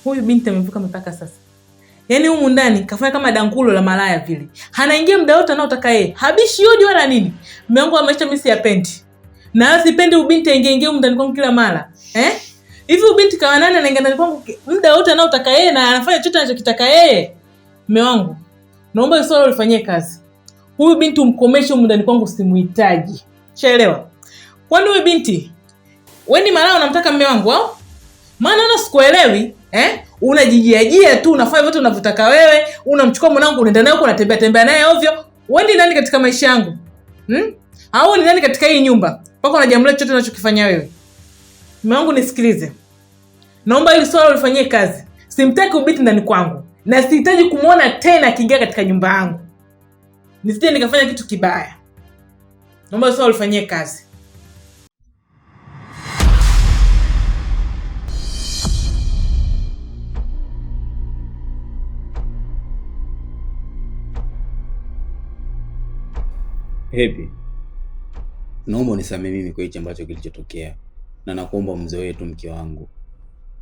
Huyu binti amevuka mipaka sasa. Yaani humu ndani kafanya kama dangulo la malaya vile. Hanaingia muda wote anaotaka yeye. Habishi hodi wala nini. Mume wangu wa maisha mimi siyapendi. Na sipendi ubinti aingie humu ndani kwangu kila mara. Hivi ubinti kawa nani anaingia ndani kwangu muda wote anaotaka yeye na anafanya chochote anachokitaka yeye? Mume wangu, naomba hiyo swala ulifanyie kazi. Huyu binti umkomeshe humu ndani kwangu, simuhitaji. Shaelewa? Kwani huyu binti wewe ni malaya unamtaka mume wangu au? Maana naona sikuelewi, unajijiajia tu, unafanya vitu unavyotaka wewe, unamchukua mwanangu unaenda naye huko unatembea naye ovyo. Wewe ni nani katika maisha yangu? Au ni nani katika hii nyumba? Mpaka unajiamulia chochote unachokifanya wewe. Mume wangu nisikilize. Naomba hili swala ulifanyie kazi. Simtaki ubiti ndani kwangu. Na sihitaji kumuona tena akiingia katika nyumba yangu. Nisije nikafanya kitu kibaya. Naomba hili swala ulifanyie kazi. Happy, naomba unisamehe mimi kwa hicho ambacho kilichotokea, na nakuomba mzee wetu mke wangu.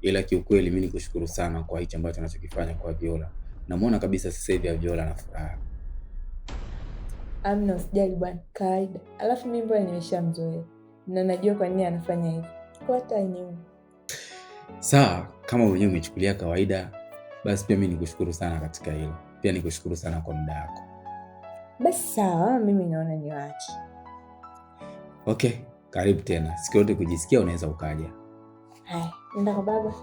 Ila kiukweli mimi nikushukuru sana kwa hicho ambacho anachokifanya kwa Viola. Namuona kabisa sasa hivi Viola na furaha. Amna, usijali bwana, kawaida. Alafu mimi mbona nimeshamzoea na najua kwa nini anafanya hivyo. Kwa hata yenyewe. Sawa, kama mwenyewe umechukulia kawaida, basi pia mimi nikushukuru sana katika hilo. Pia nikushukuru sana kwa muda wako. Basi sawa, mimi naona niwaache. Okay, karibu tena. Siku yote kujisikia unaweza ukaja. Hai, nenda kwa baba.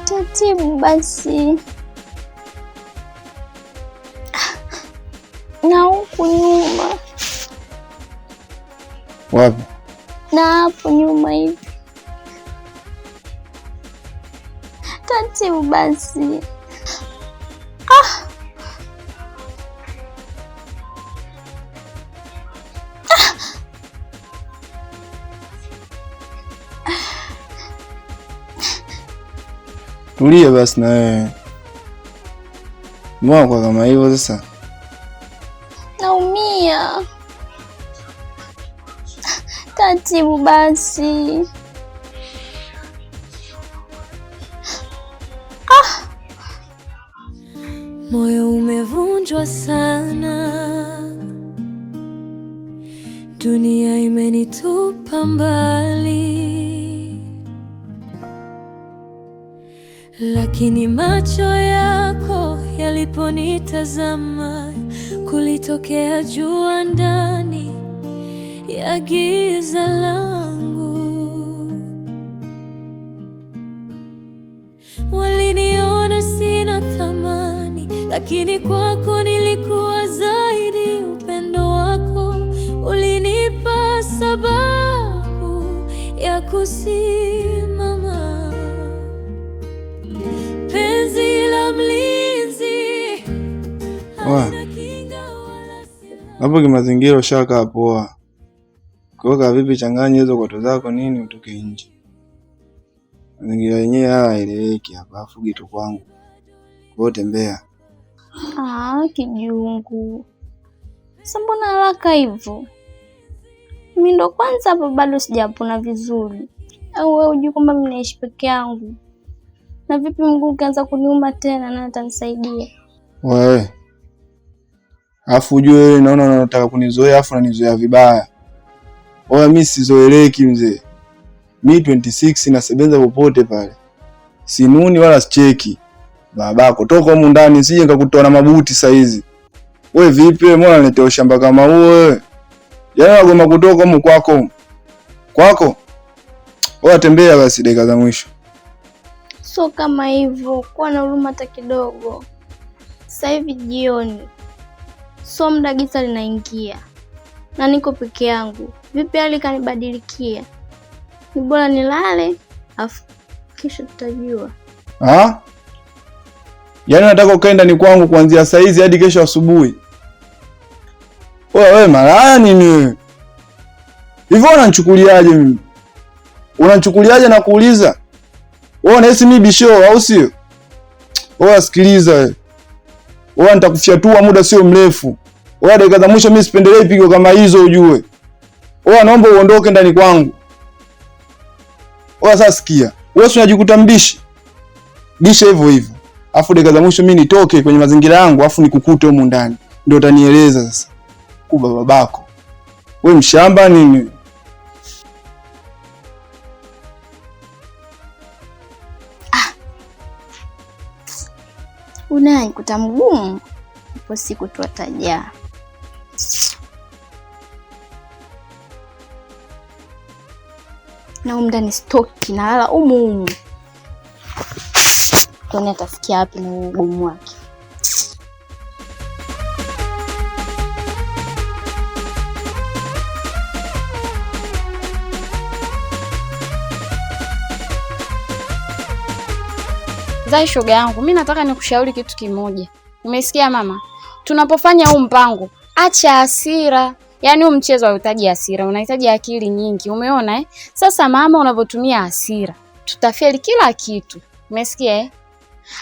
Taratibu basi. Na huku nyuma. Wapi? Na hapo nyuma hivi. Taratibu basi. Tulia basi na wewe. Mbona kwa kama hivyo sasa? Naumia. Taratibu basi. Moyo umevunjwa sana, dunia imenitupa mbali, lakini macho yako yaliponitazama, kulitokea jua ndani ya giza langu. Waliniona sina thamani, lakini kwako nilikuwa zaidi. Upendo wako ulinipa sababu ya kusimama. Penzi la mlinzi halina kinga wala silaha. Hapo kimazingira ushakaa poa. Kwa vipi changanya hizo kwato zako nini utoke nje. Mazingira yenyewe hayaeleweki hapa, afu gitu kwangu. Kwa tembea. Kijungu. Sasa mbona haraka hivyo? Mimi ndo kwanza hapa bado sijapona vizuri. Au wewe unajua kwamba mimi naishi peke yangu? Na vipi mguu ukianza kuniuma tena na atanisaidia? Wewe. Afu ujue wewe naona unataka kunizoea afu unanizoea vibaya. Wewe mimi sizoeleki mzee. Mimi 26 nasebenza popote pale. Sinuni wala sicheki. Babako toka huko ndani nisije nikakutoa na mabuti saa hizi. Wewe vipi wewe, mbona unaletea ushamba kama huo wewe? Yaani wagoma kutoka huko kwako. Kwako? Wewe tembea basi dakika za mwisho. So kama hivyo, kuwa na huruma hata kidogo. Sasa hivi jioni. So muda giza linaingia. Na niko peke yangu. Vipi hali kanibadilikia? Ni bora nilale Afu kesho tutajua. Yaani nataka ukae ndani kwangu kuanzia saa hizi hadi kesho asubuhi? Wewe malaya nini wewe? Hivyo unanichukuliaje mimi? Unanichukuliaje na kuuliza? Wewe unahisi mimi bisho au sio? Wewe sikiliza wewe. Wewe nitakufyatua muda sio mrefu. Wewe dakika za mwisho mimi sipendelee pigo kama hizo ujue. Wewe naomba uondoke ndani kwangu. Wewe sasa sikia. Wewe unajikuta mbishi. Bisha hivyo hivyo. Afu dakika za mwisho mimi nitoke kwenye mazingira yangu afu nikukute humu ndani. Ndio utanieleza sasa. Kuba babako. Wewe mshamba nini? Unanikuta mgumu. Ipo siku tu atajaa. Na umndani stoki na lala umu. Kwani atafikia wapi na ugumu wake? Zai shoga yangu, mimi nataka nikushauri kitu kimoja. Umesikia mama? Tunapofanya huu mpango, acha hasira. Yaani huu mchezo hauhitaji hasira, unahitaji akili nyingi. Umeona eh? Sasa mama, unavyotumia hasira, tutafeli kila kitu. Umesikia eh?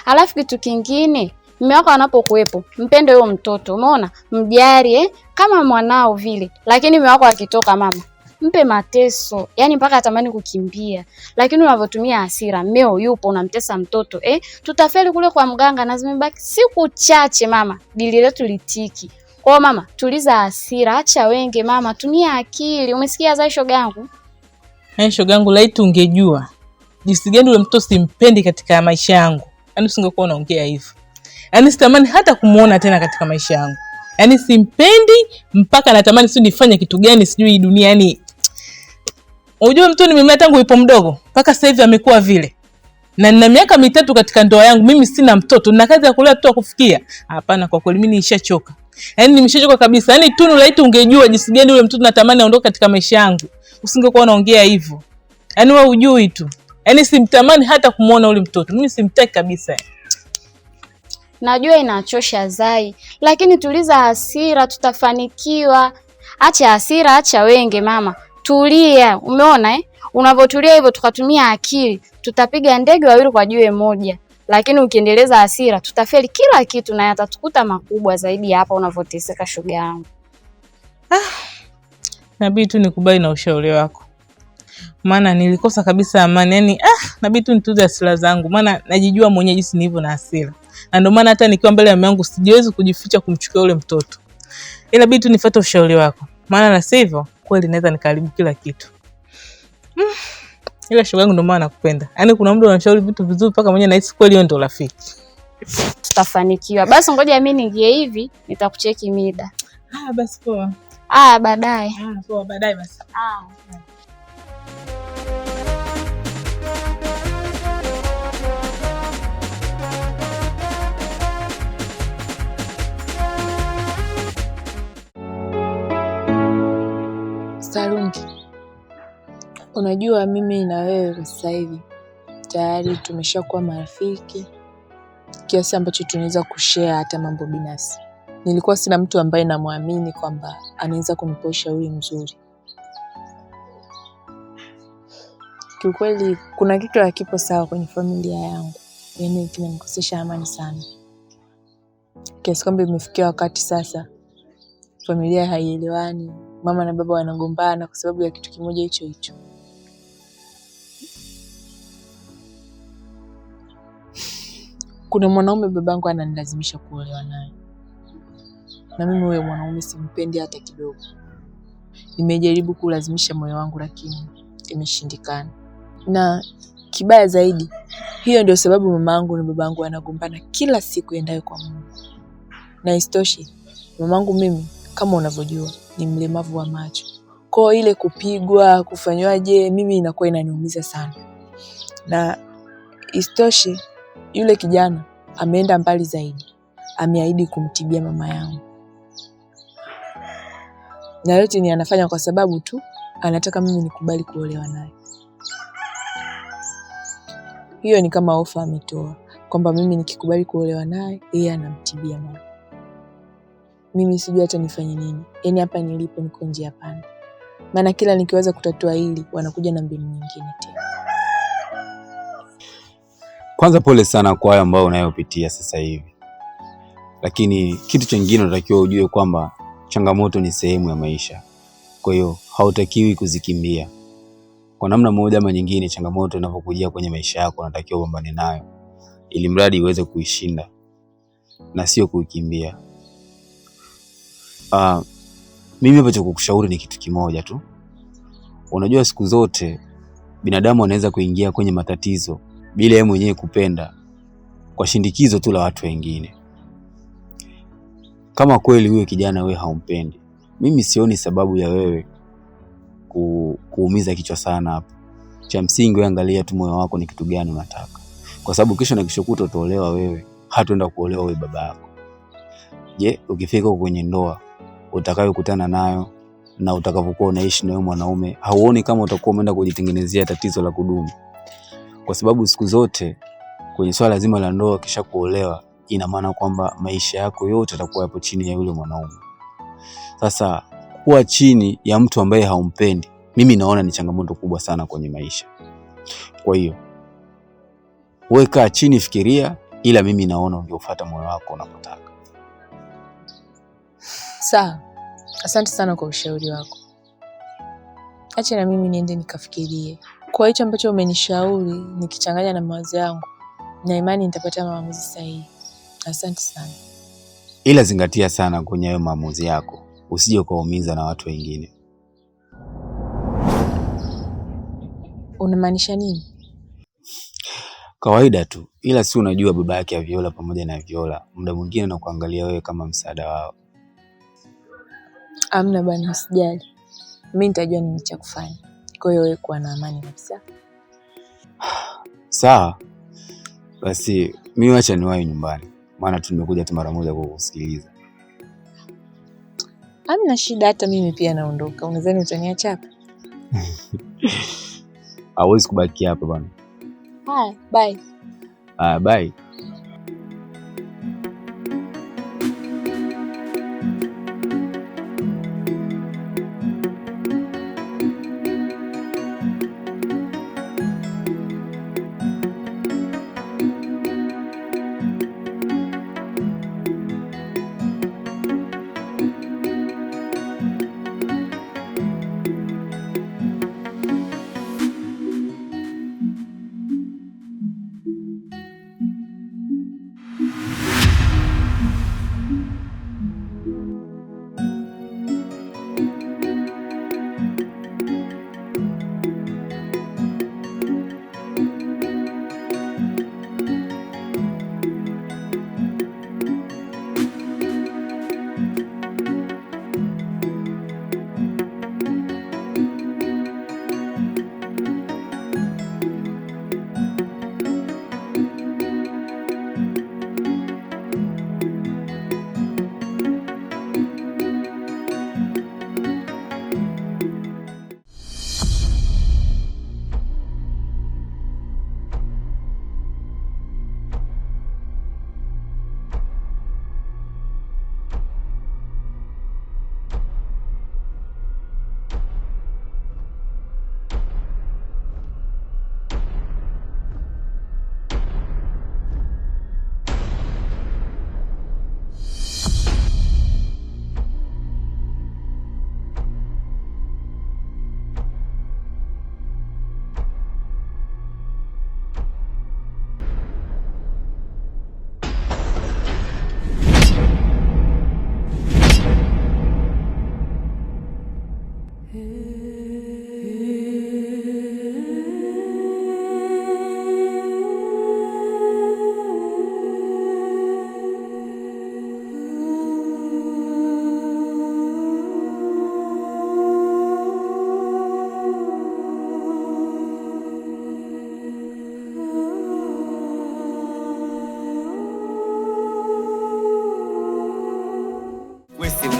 Alafu kitu kingine, mume wako anapokuepo, mpende huyo mtoto. Umeona? Mjari kama mwanao vile. Lakini mume wako akitoka mama, mpe mateso. Yaani mpaka atamani kukimbia. Lakini unavyotumia hasira, mmeo yupo unamtesa mtoto tutafeli kule kwa mganga na zimebaki siku chache mama. Dili letu litiki. Kwa mama, tuliza hasira, acha wenge mama, tumia akili. Umesikia Zai shoga yangu? Shoga yangu, laiti ungejua jinsi gani ule mtoto simpendi katika maisha yangu. Yaani usingekuwa unaongea hivyo. Yaani sitamani hata kumuona tena katika maisha yangu. Yaani simpendi mpaka natamani sio nifanye kitu gani sijui dunia. Yaani unajua mtu nimemlea tangu yupo mdogo mpaka sasa hivi amekuwa vile. Na nina miaka 3 katika ndoa yangu, mimi sina mtoto. Nina kazi ya kulea mtoto kufikia. Hapana, kwa kweli mimi nishachoka. Yaani nimeshachoka kabisa. Yaani Tunu, laiti ungejua jinsi gani ule mtoto natamani aondoke katika maisha yangu, usingekuwa unaongea hivyo. Yaani wewe hujui tu. Yaani simtamani hata kumuona ule mtoto. Mimi simtaki kabisa. Najua inachosha Zai, lakini tuliza hasira, tutafanikiwa. Acha hasira, acha wenge mama. Tulia, umeona Unavyotulia hivyo tukatumia akili, tutapiga ndege wawili kwa jiwe moja. Lakini ukiendeleza hasira, tutafeli kila kitu na yatatukuta makubwa zaidi hapa unavyoteseka shoga yangu. Nabidi tu nikubali na ushauri wako. Maana nilikosa kabisa amani. Yaani nabidi tu nituze hasira zangu. Maana najijua mwenyewe jinsi nilivyo na hasira. Na ndio maana hata nikiwa mbele ya mume wangu sijiwezi kujificha kumchukua ule mtoto. Ila bidi tu nifuate ushauri wako. Maana la sivyo kweli naweza nikaribu kila kitu. Ila shoga yangu, ndio maana nakupenda. Yaani kuna mtu anashauri vitu vizuri mpaka mwenyewe nahisi kweli yeye ndio rafiki. Tutafanikiwa. Basi ngoja mimi niingie hivi, nitakucheki mida. Basi poa. Baadaye. Poa, baadaye basi. Salungi, unajua mimi na wewe sasa hivi tayari tumeshakuwa marafiki kiasi ambacho tunaweza kushare hata mambo binafsi. Nilikuwa sina mtu ambaye namwamini kwamba anaweza kunipa ushauri mzuri. Kiukweli kuna kitu hakipo sawa kwenye familia yangu. Yaani kinanikosesha amani sana. Kiasi kwamba imefikia wakati sasa familia haielewani. Mama na baba wanagombana kwa sababu ya kitu kimoja hicho hicho. Kuna mwanaume babangu ananilazimisha kuolewa naye. Na mimi huyo mwanaume simpendi hata kidogo. Nimejaribu kulazimisha moyo wangu lakini imeshindikana. Na kibaya zaidi, hiyo ndio sababu mamangu na babangu wanagombana kila siku endayo kwa Mungu. Na isitoshe, mamangu mimi kama unavyojua ni mlemavu wa macho. Kwa ile kupigwa, kufanywaje, mimi inakuwa inaniumiza sana. Na isitoshe, yule kijana ameenda mbali zaidi. Ameahidi kumtibia mama yangu. Na yote ni anafanya kwa sababu tu anataka mimi nikubali kuolewa naye. Hiyo ni kama ofa ametoa kwamba mimi nikikubali kuolewa naye yeye anamtibia mama. Mimi sijui hata nifanye nini. Yaani hapa nilipo niko njia panda. Maana kila nikiweza kutatua hili wanakuja na mbinu nyingine tena. Kwanza pole sana kwa hayo ambayo unayopitia sasa hivi. Lakini kitu kingine unatakiwa ujue kwamba changamoto ni sehemu ya maisha. Kwa hiyo hautakiwi kuzikimbia. Kwa namna moja ama nyingine, changamoto inapokujia kwenye maisha yako unatakiwa upambane nayo ili mradi iweze kuishinda na sio kuikimbia. Mimi hapa cha kukushauri ni kitu kimoja tu. Unajua siku zote binadamu anaweza kuingia kwenye matatizo bila yeye mwenyewe kupenda, kwa shindikizo tu la watu wengine. Kama kweli huyo kijana wewe haumpendi, mimi sioni sababu ya wewe kuumiza kichwa sana hapo. Cha msingi wewe angalia tu moyo wako ni kitu gani unataka. Kwa sababu kesho na kesho kutwa utaolewa wewe, hataenda kuolewa wewe baba yako. Je, ukifika kwenye ndoa utakayokutana nayo na utakavyokuwa unaishi na wewe mwanaume, hauoni kama utakuwa umeenda kujitengenezea tatizo la kudumu? Kwa sababu siku zote kwenye swala zima la ndoa kisha kuolewa, ina maana kwamba maisha yako yote yatakuwa yapo chini ya yule mwanaume. Sasa kuwa chini ya mtu ambaye haumpendi, mimi naona ni changamoto kubwa sana kwenye maisha. Kwa hiyo wewe kaa chini, fikiria, ila mimi naona ungefuata moyo wako unapotaka. Sawa. Asante sana kwa ushauri wako. Acha na mimi niende nikafikirie. Kwa hicho ambacho umenishauri nikichanganya na mawazo yangu, na imani nitapata maamuzi sahihi. Asante sana. Ila zingatia sana kwenye hayo maamuzi yako, usije ukaumiza na watu wengine. Unamaanisha nini? Kawaida tu, ila si unajua baba yake ya Viola pamoja na Viola muda mwingine na kuangalia wewe kama msaada wao. Amna bana, usijali. Mimi nitajua nini cha kufanya. Kwa hiyo wewe kuwa na amani kabisa. Sawa. Basi mimi acha niwahi nyumbani. Maana tu nimekuja tu mara moja kukusikiliza. Hamna shida, hata mimi pia naondoka. Unadhani utaniacha hapa? Hawezi kubaki hapa bwana. Haya, bye. Bye.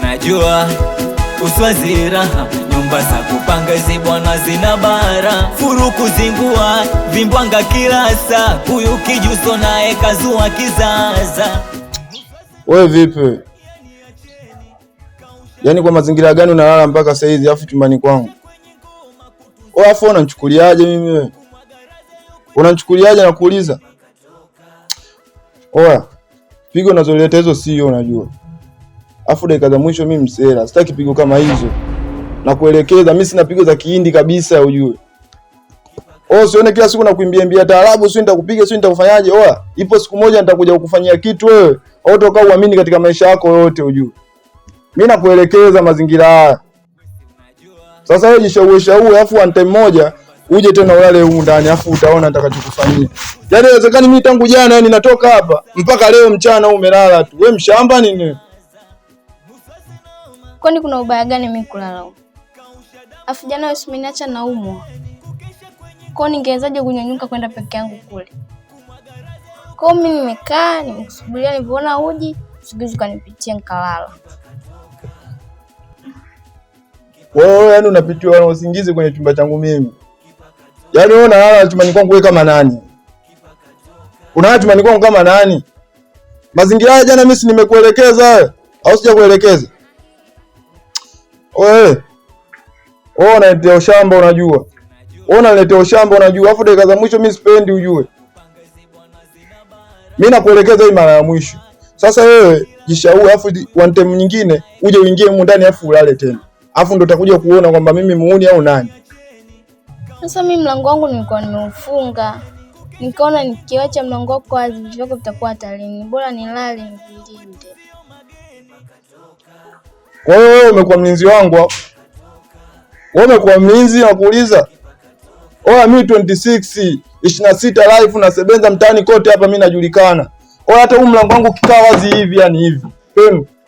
Unajua uswazi raha, nyumba za kupanga hizi bwana zina bara, furuku zingua vimbwanga kila saa, huyu kijuso naye kazua kizaza. Wewe vipi? Yaani kwa mazingira gani unalala mpaka saa hizi afu chumbani kwangu? Wewe afu unanichukuliaje mimi wewe? Unanichukuliaje na kuuliza? Oya, pigo unazoleta hizo sio unajua. Afu dakika za mwisho mimi msela, sitaki pigo kama hizo. Na kuelekeza mimi sina pigo za Kihindi kabisa ujue. Sione kila siku nakuimbia taarabu, sio nitakupiga, sio nitakufanyaje. Oya, ipo siku moja nitakuja kukufanyia kitu wewe. Au utakaa uamini katika maisha yako yote ujue. Mimi nakuelekeza mazingira haya. Sasa wewe jishauri afu one time moja uje tena ulale huko ndani afu utaona nitakachokufanyia. Yaani inawezekani mimi tangu jana yani natoka hapa mpaka leo mchana umelala tu. Wewe mshamba nini? Kwani kuna ubaya gani mimi kulala huko? Afu jana wewe usiniacha naumwa. Kwa nini ningewezaje kunyanyuka kwenda peke yangu kule? Kwa mimi nimekaa nimekusubiria, nilipoona uji usigizu kanipitia nikalala. Wewe yani unapitiwa na usingizi kwenye chumba changu mimi. Yaani wewe unalala chumbani kwangu wewe kama nani? Unalala chumbani kwangu kama nani? Mazingira haya jana mimi si nimekuelekeza wewe au sijakuelekeza? Wewe unaletea ushamba unajua. Unaletea ushamba unajua. Afu dakika za mwisho mimi sipendi ujue. Mimi nakuelekeza hii mara ya mwisho. Sasa wewe jishauri afu one time nyingine uje uingie huko ndani afu ulale tena. Afu ndo utakuja kuona kwamba mimi muuni au nani. Sasa mimi mlango wangu nilikuwa nimeufunga. Nikaona nikiacha mlango wako wazi vitu vyako vitakuwa hatarini. Bora nilale nilinde. Kwa hiyo wewe umekuwa mlinzi wangu. Wewe umekuwa mlinzi na kuuliza. Mimi 26 live na sebenza mtaani kote hapa mimi najulikana. Hata huu mlango wangu kikaa wazi hivi yani hivi.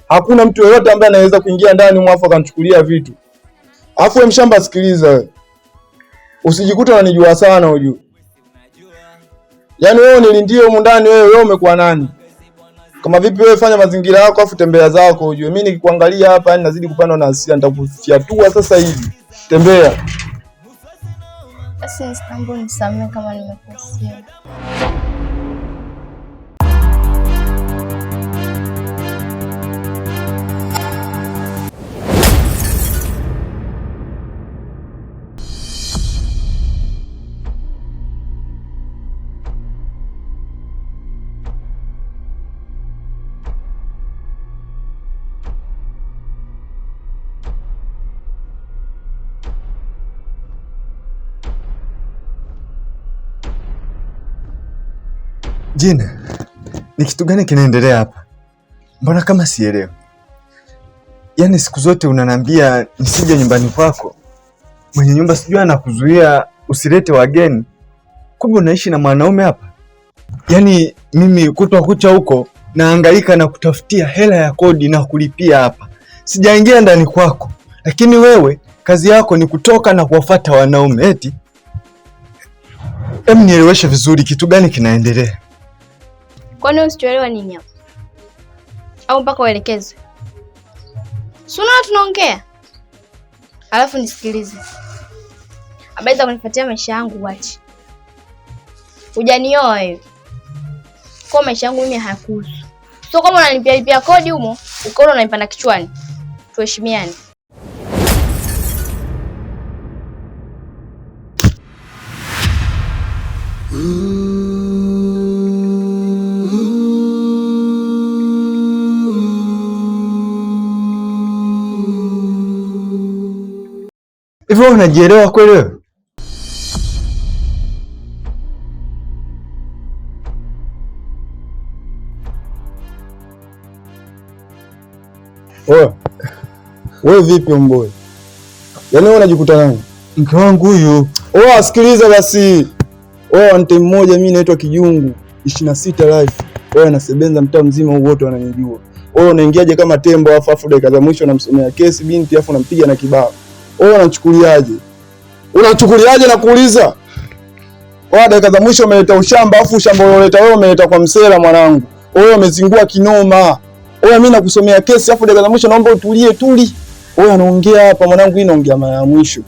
Hakuna mtu yeyote ambaye anaweza kuingia ndani mwafu akanichukulia vitu. Afu wewe mshamba, sikiliza wewe. Usijikuta unanijua sana ujue. Yaani wewe nilindie huko ndani wewe umekuwa nani? Kama vipi wewe fanya mazingira yako afu tembea zako ujue. Mimi nikikuangalia hapa yani nazidi kupanda na hasira, nitakufiatua sasa hivi. Tembea. Basi nisambo nisamee kama nimekosea. Jina, ni kitu gani kinaendelea hapa? Mbona kama sielewi? Yaani siku zote unanambia nisije nyumbani kwako. Mwenye nyumba sijui anakuzuia usilete wageni. Kumbe unaishi na mwanaume hapa? Yaani mimi kutwa kucha huko nahangaika na kutafutia hela ya kodi na kulipia hapa. Sijaingia ndani kwako. Lakini wewe kazi yako ni kutoka na kuwafuata wanaume eti. Nieleweshe vizuri, kitu gani kinaendelea? Kwani usichoelewa nini hapo? Au mpaka uelekezwe? Suna tunaongea. Alafu nisikilize. Habari za kunifuatia maisha yangu wachi. Hujanioa wewe. Kwa maisha yangu mimi hayakuhusu. Sio kama unanilipia kodi humo, ukaona unanipanda kichwani. Tuheshimiane. Hivyo unajielewa kweli wewe? Wewe vipi mboe? Yaani wewe unajikuta nani? Mke wangu huyu. Sikiliza basi. Ante mmoja mimi naitwa Kijungu 26 live. Anasebenza mtaa mzima huu wote wananijua. Unaingiaje kama tembo afu dakika za mwisho namsomea kesi binti afu nampiga na kibao. Unachukuliaje? Unachukuliaje na kuuliza? Dakika za mwisho umeleta ushamba afu ushamba ulioleta wewe umeleta kwa msela mwanangu. Umezingua kinoma. Mimi nakusomea kesi afu dakika za mwisho naomba utulie tuli. Wewe anaongea hapa mwanangu, hii naongea mara ya mwisho.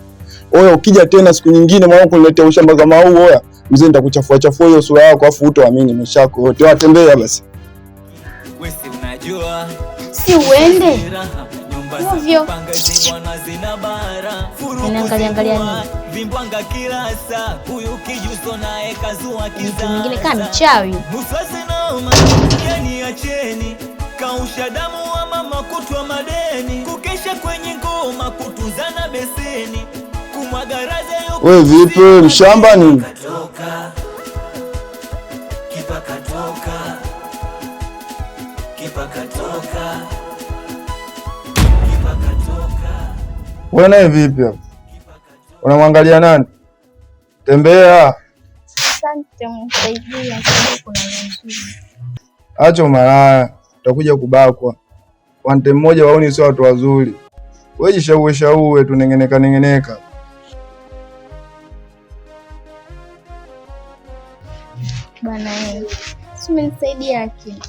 Wewe ukija tena siku nyingine mwanangu kuniletea ushamba kama huu, wewe mzee nitakuchafua chafua hiyo sura yako afu utaamini meshako yote. Watembea basi. Wewe unajua Si uende. Hivyo. Angalia nini? Vimbwanga kila saa, huyu kijuso naye kazua kiza. Mwingine kama mchawi. Muswasi noma, yani acheni. Kausha damu wa mama kutwa madeni. Kukesha kwenye ngoma kutuzana beseni. Kumwaga raza yuko. Wewe vipi mshamba nini? Kipa katoka. Wewe naye vipi hapo? Unamwangalia nani? Tembea. Asante msaidia kuna nzuri. Acha malaya, utakuja kubakwa. Wante mmoja waoni sio watu wazuri. Wewe jishauwe tunengeneka. Bana wewe. Si umenisaidia lakini.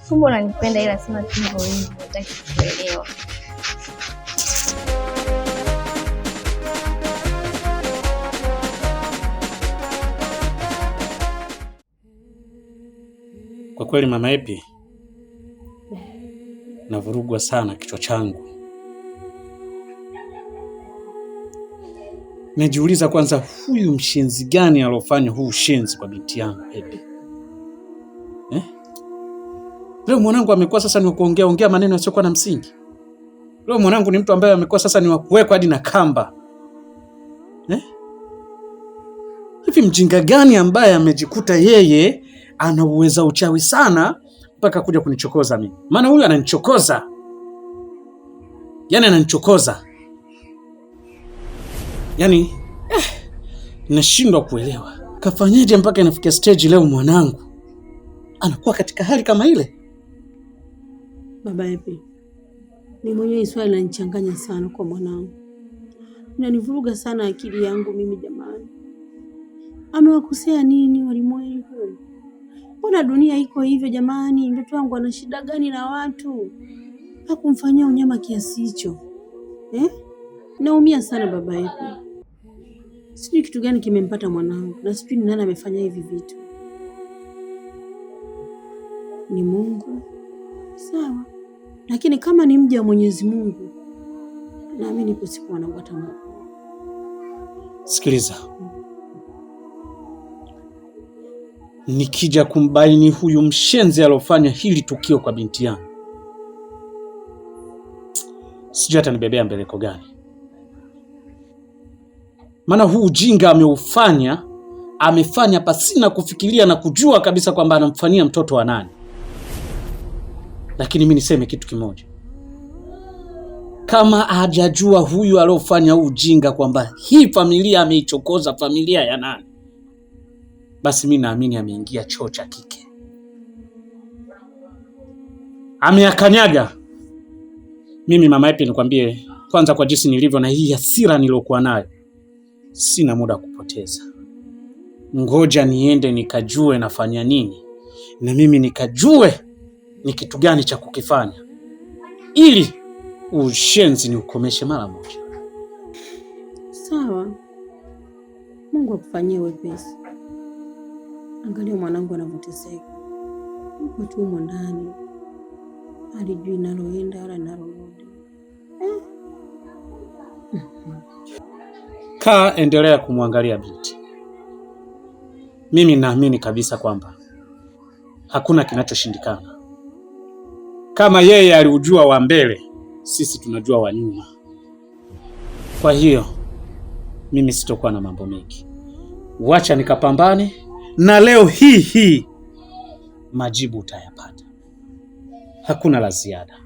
Kumbe unanipenda ila sema hivyo hivyo, nataka kuelewa. Kwa kweli Mama Epi, navurugwa sana kichwa changu. Najiuliza kwanza, huyu mshenzi gani alofanya huu ushenzi kwa binti yangu Epi? Leo mwanangu amekuwa sasa ni kuongea maneno yasiyokuwa na msingi. Leo mwanangu ni mtu ambaye amekuwa sasa ni wa kuwekwa hadi na kamba. Hivi mjinga gani ambaye amejikuta yeye anauweza uchawi sana mpaka kuja kunichokoza mimi? Maana huyu ananichokoza. Yaani ananichokoza. Yaani nashindwa kuelewa. Kafanyaje mpaka inafikia stage leo mwanangu anakuwa katika hali kama ile? Baba Epi, ni mwenyewe swali linanichanganya sana kwa mwanangu. Inanivuruga sana akili yangu mimi jamani. Amewakosea nini walimwengu? Mbona dunia iko hivyo jamani? Mtoto wangu ana shida gani na watu? Hakumfanyia unyama kiasi hicho. Naumia sana Baba Epi. Sijui kitu gani kimempata mwanangu na sijui ni nani amefanya hivi vitu. Ni Mungu. Sawa. Lakini kama ni mja wa Mwenyezi Mungu, naamini ipo siku anafuata Mungu. Sikiliza. Nikija kumbaini huyu mshenzi alofanya hili tukio kwa binti yangu, sijui hata nibebea mbeleko gani. Maana huu ujinga amefanya pasina kufikiria na kujua kabisa kwamba anamfanyia mtoto wa nani. Lakini mimi niseme kitu kimoja. Kama hajajua huyu alofanya ujinga kwamba hii familia ameichokoza familia ya nani, basi mimi naamini ameingia choo cha kike. Ameakanyaga. Mimi Mama Epi nikwambie kwanza, kwa jinsi nilivyo na hii hasira nilokuwa nayo, sina muda kupoteza. Ngoja niende nikajue nafanya nini, na mimi nikajue ni kitu gani cha kukifanya ili ushenzi ni ukomeshe mara moja. Sawa. Mungu akufanyie wepesi. Angalia mwanangu anavyoteseka. Yuko tu humo ndani. Halijui naloenda wala nalorudi. Kaa endelea kumwangalia binti. Mimi naamini kabisa kwamba hakuna kinachoshindikana. Kama yeye aliujua wa mbele, sisi tunajua wa nyuma. Kwa hiyo mimi sitokuwa na mambo mengi. Wacha nikapambane, na leo hii majibu utayapata. Hakuna la ziada.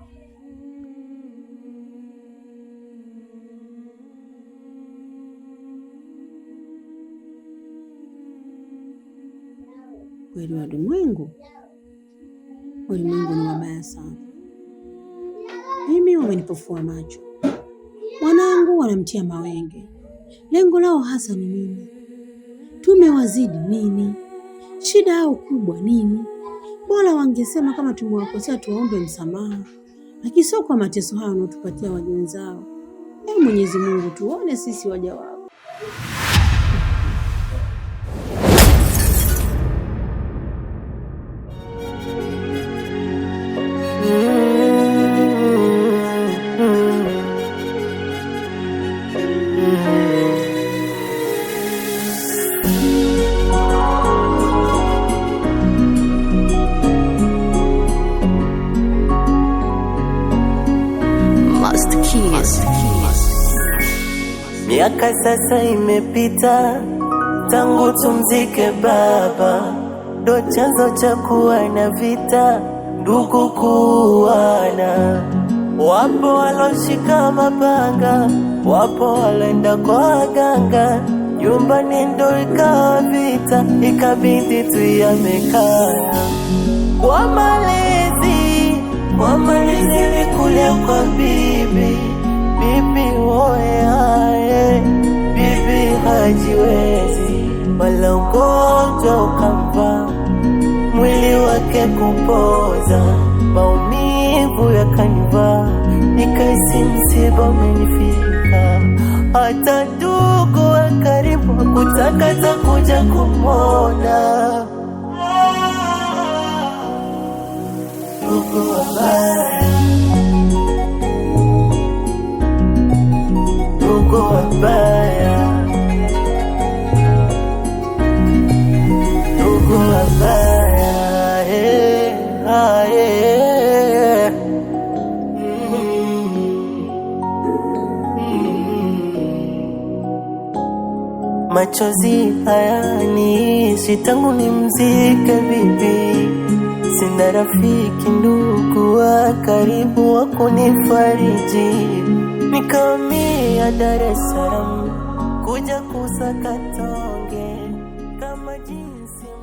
Kweli walimwengu ni wabaya sana. Mimi wamenipofua macho. Mwanangu wanamtia mawenge. Lengo lao hasa ni nini? Tumewazidi nini? Shida yao kubwa nini? Bora wangesema kama tumewakosea tuwaombe msamaha. lakini sio kwa mateso hayo wanaotupatia waja wenzao. Mwenyezi Mungu tuone sisi waja wako. Miaka sasa imepita tangu tumzike baba, ndo chanzo cha kuwa na vita, ndugu kuuana. Wapo waloshika mapanga, wapo waloenda kwa waganga, nyumbani ndo ikawa vita, ikabidi tuyame kaya. Kwa malezi nikulia kwa bibi oe ae, bibi hajiwezi, wala ugonjwa ukampa mwili wake kupoza, maumivu yakanivaa, nikaisi msiba umenifika. Hata ndugu wa karibu hakutaka takuja kumwona. Ndugu wabaya, ndugu wabaya, ndugu wabaya, machozi hayaniishi tangu nimzike bibi. Sina rafiki ndugu wa karibu wa kunifariji, nikamia Dar es Salaam kuja kusaka tonge.